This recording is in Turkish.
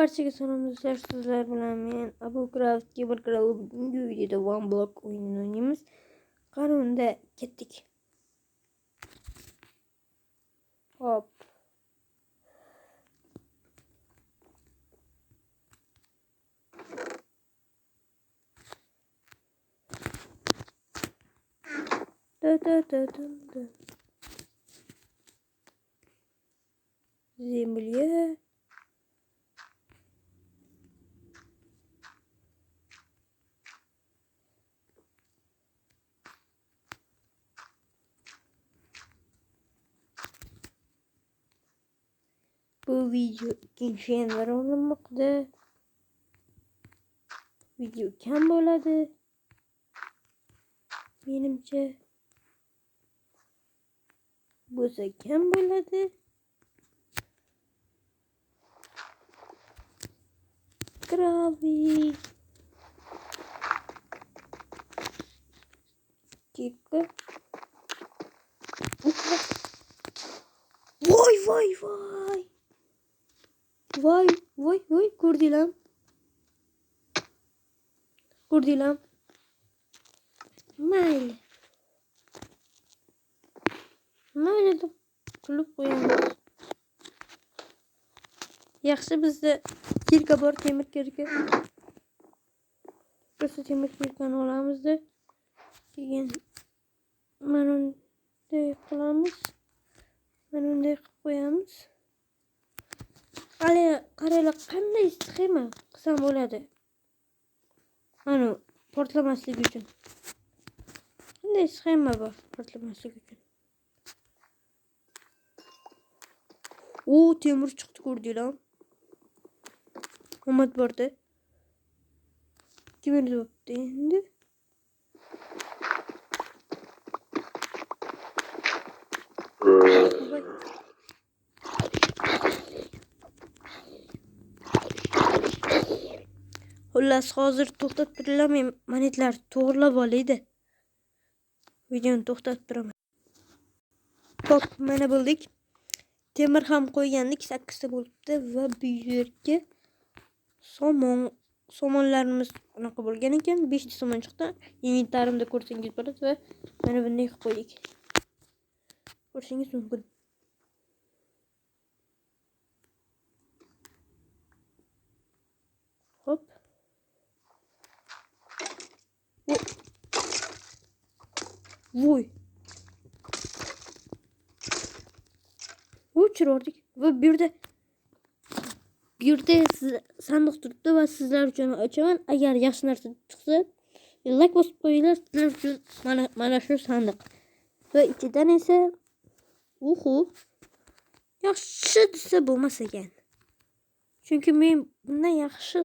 Barchaga salomlar, sizlar bilan men Abucraft Gamercraft bugungi videoda One Block o'yinini o'ynaymiz. Qanunda ketdik. Hop. Da. Земля. Bu video ikinci yanlar olinmoqda. Video kam bo'ladi. Menimcha bo'lsa kam bo'ladi. Gravi. Kika. Voy kurdilam. Mayli deb kulib qo'yamiz. Yaxshi bizda kirka bor, temir kirka. Biz temir kirkani olamizda. Keyin mana bunday qilamiz. Mana bunday qilib qo'yamiz. Qaranglar, qanday sxema qilsam bo'ladi. Ana portlamasligi uchun. Qanday sxema bor portlamasligi uchun. Temir chiqdi, ko'rdinglar. Omad bordi. Kim o'ldi endi? Xullas, hozir to'xtatib turaman. Monetlar to'g'rilab olaydi. Videoni to'xtatib turaman. Hop, mana bo'ldik. Temir ham qo'ygandik, 8 ta bo'libdi va bu yerga somonlarimiz unaqa bo'lgan ekan. 5 ta somon chiqdi. Inventarimda ko'rsangiz bo'ladi va mana bunday qilib qo'ydik. Ko'rishingiz mumkin. Hop. Voy. Uçurdik ve bir de sandık turibdi va sizlar uchun ochaman. Agar yaxshi narsa chiqsa, like bosib qo'yinglar. Sizlar uchun mana shu sandiq. Va ichidan esa yaxshi desa bo'lmas ekan. Chunki men bundan yaxshi